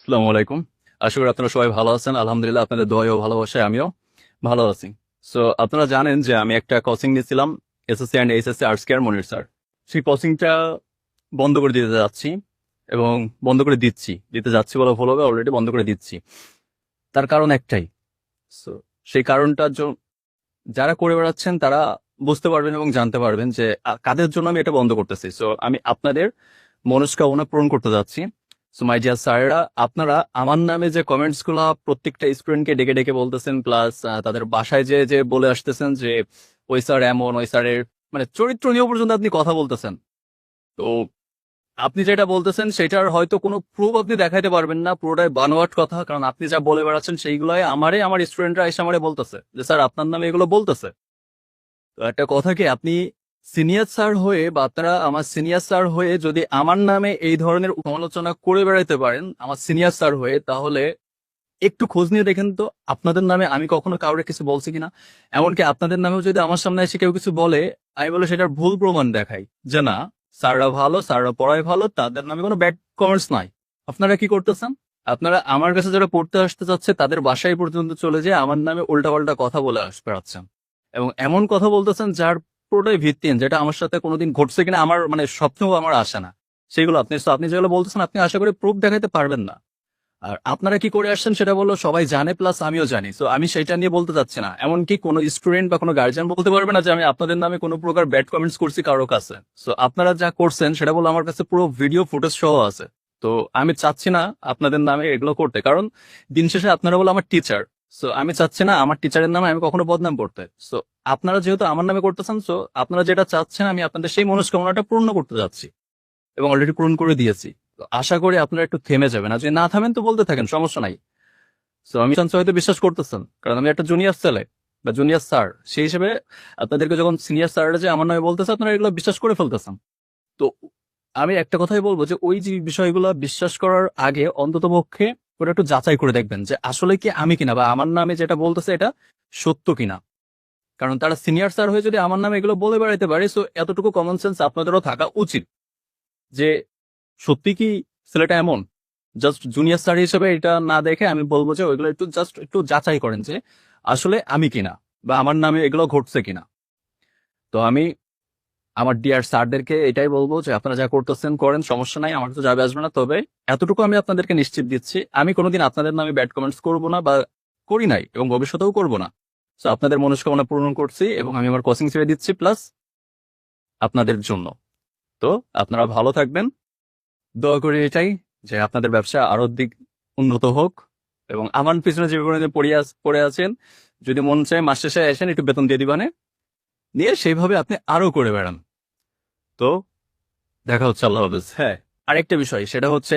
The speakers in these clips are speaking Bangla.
আসসালামু আলাইকুম। আশা করি আপনারা সবাই ভালো আছেন। আলহামদুলিল্লাহ আপনাদের দোয়ায় ও ভালোবাসায় আমিও ভালো আছি। সো আপনারা জানেন যে আমি একটা কোচিং নিয়েছিলাম SSC and HSC arts care Monir sir. সেই কোচিংটা বন্ধ করে দিতে যাচ্ছি এবং বন্ধ করে দিতে যাচ্ছি বলা ভুল হবে, অলরেডি বন্ধ করে দিচ্ছি। তার কারণ একটাই। সো সেই কারণটার জন্য যারা করে বেড়াচ্ছেন তারা বুঝতে পারবেন এবং জানতে পারবেন যে কাদের জন্য আমি এটা বন্ধ করতেছি। সো আমি আপনাদের মনস্কামনা পূরণ করতে যাচ্ছি। সো মাই ডিয়ার স্যাররা, আপনারা আমার নামে যে কমেন্টস গুলা প্রত্যেকটা স্টুডেন্টকে ডেকে ডেকে বলতেছেন, প্লাস তাদের বাসায় যে যে বলে আসতেছেন যে ওই স্যার এমন, ওই স্যারের মানে চরিত্র নিয়েও পর্যন্ত আপনি কথা বলতেছেন। তো আপনি যেটা বলতেছেন সেটার হয়তো কোনো প্রুফ আপনি দেখাইতে পারবেন না, পুরোটাই বানোয়াট কথা। কারণ আপনি যা বলে বেড়াচ্ছেন সেইগুলাই আমার স্টুডেন্টরা এসে আমারে বলতেছে যে স্যার আপনার নামে এগুলো বলতেছে। তো একটা কথা কি, আপনি সিনিয়র স্যার হয়ে বা আপনারা আমার সিনিয়র স্যার হয়ে যদি আমার নামে এই ধরনের সমালোচনা করে বেড়াইতে পারেন আমার সিনিয়র স্যার হয়ে, তাহলে একটু খোঁজ নিয়ে দেখেন তো আপনাদের নামে আমি কখনো কাউরে কিছু বলছি কিনা। এমনকি আপনাদের নামেও যদি আমার সামনে এসে কেউ কিছু বলে, আমি বলে সেটার ভুল প্রমাণ দেখাই যে না, স্যাররা ভালো, স্যাররা পড়ায় ভালো, তাদের নামে কোনো ব্যাড কমেন্টস নাই। আপনারা কি করতেছেন? আপনারা আমার কাছে যারা পড়তে আসতে চাচ্ছে তাদের বাসায় পর্যন্ত চলে যেয়ে আমার নামে উল্টাপাল্টা কথা বলে বেড়াচ্ছেন এবং এমন কথা বলতেছেন যার পুরোটাই ভিত্তিহীন, যেটা আমার সাথে কোনোদিন ঘটছে কিনা আমার মানে স্বপ্নেও আমার আসে না। সেগুলো আপনি যেগুলো বলতেছেন আপনি আশা করি প্রুফ দেখাতে পারবেন না। আর আপনারা কি করে আসছেন সেটা বললো সবাই জানে, প্লাস আমিও জানি। তো আমি সেটা নিয়ে বলতে চাচ্ছি না। এমনকি কোনো স্টুডেন্ট বা কোনো গার্জিয়ান বলতে পারবে না যে আমি আপনাদের নামে কোনো প্রকার ব্যাড কমেন্টস করছি কারো কাছে। তো আপনারা যা করছেন সেটা বলে আমার কাছে পুরো ভিডিও ফুটেজ সহ আছে। তো আমি চাচ্ছি না আপনাদের নামে এগুলো করতে, কারণ দিন শেষে আপনারা বলে আমার টিচার। সো আমি চাচ্ছি না আমার টিচারের নামে আমি কখনো বদনাম করতে। সো আপনারা যেহেতু আমার নামে করতেছেন, সো আপনারা যেটা চাচ্ছেন আমি আপনাদের সেই মনস্কামনাটা পূর্ণ করতে যাচ্ছি এবং অলরেডি পূরণ করে দিয়েছি। তো আশা করি আপনারা একটু থেমে যাবেন, আর যদি না থামেন তো বলতে থাকেন, সমস্যা নাই। তো আমি চান্স হয়তো বিশ্বাস করতেছেন, কারণ আমি একটা জুনিয়র ছেলে বা জুনিয়র স্যার, সেই হিসেবে আপনাদেরকে যখন সিনিয়র স্যাররা যে আমার নামে বলতেছে আপনারা এগুলো বিশ্বাস করে ফেলতেছেন। তো আমি একটা কথাই বলবো যে ওই যে বিষয়গুলো বিশ্বাস করার আগে অন্তত পক্ষে ওটা একটু যাচাই করে দেখবেন যে আসলে কি আমি কিনা বা আমার নামে যেটা বলতেছে এটা সত্য কিনা। কারণ তারা সিনিয়র স্যার হয়ে যদি আমার নামে এগুলো বলে বেড়াইতে পারে, সো এতটুকু কমন সেন্স আপনাদেরও থাকা উচিত যে সত্যি কি ছেলেটা এমন। জাস্ট জুনিয়র স্যার হিসেবে এটা না দেখে আমি বলবো যে ওইগুলো একটু জাস্ট একটু যাচাই করেন যে আসলে আমি কিনা বা আমার নামে এগুলো ঘটছে কিনা। তো আমি আমার ডিয়ার স্যারদেরকে এটাই বলবো যে আপনারা যা করতেছেন করেন, সমস্যা নাই, আমার তো যাবে আসবে না। তবে এতটুকু আমি আপনাদেরকে নিশ্চিত দিচ্ছি, আমি কোনোদিন আপনাদের নামে ব্যাড কমেন্টস করবো না বা করি নাই এবং ভবিষ্যতেও করবো না। তো আপনাদের মনস্কামনা পূরণ করছি এবং আমি আমার কোচিং ছেড়ে দিচ্ছি, প্লাস আপনাদের জন্য। তো আপনারা ভালো থাকবেন, দোয়া করি এটাই যে আপনাদের ব্যবসা আরো দিক উন্নত হোক। এবং আমার পিছনে যে পড়ে আছেন, যদি মন চায় মাস শেষে আসেন একটু বেতন দিয়ে দিবানে, নিয়ে সেইভাবে আপনি আরো করে বেড়ান। তো দেখা হচ্ছে, আল্লাহ হাফেজ। হ্যাঁ, আরেকটা বিষয় সেটা হচ্ছে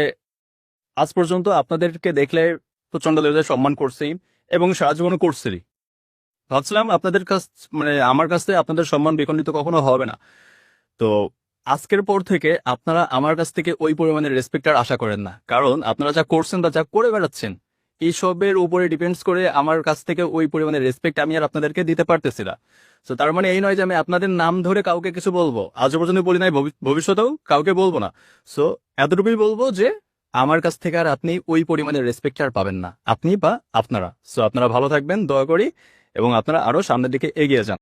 আজ পর্যন্ত আপনাদেরকে দেখলে প্রচন্ড লেভেলে সম্মান করছি এবং সারা জীবনও করছি। ভাবছিলাম আপনাদের কাছ মানে আমার কাছ থেকে আপনাদের সম্মান বিখণ্ডিত কখনো হবে না। তো আজকের পর থেকে আপনারা আমার কাছ থেকে ওই পরিমাণের রেসপেক্ট আর আশা করেন না, কারণ আপনারা যা করছেন বা যা করে বেড়াচ্ছেন এইসবের উপরে ডিপেন্ডস করে আমার কাছ থেকে ওই পরিমাণের রেসপেক্ট আমি আর আপনাদেরকে দিতে পারতেছি না। তো তার মানে এই নয় যে আমি আপনাদের নাম ধরে কাউকে কিছু বলবো, আজও পর্যন্ত বলি নাই, ভবিষ্যতেও কাউকে বলবো না। সো এতটুকুই বলবো যে আমার কাছ থেকে আর আপনি ওই পরিমাণের রেসপেক্ট আর পাবেন না, আপনি বা আপনারা। সো আপনারা ভালো থাকবেন, দয়া করি, এবং আপনারা আরো সামনের দিকে এগিয়ে যান।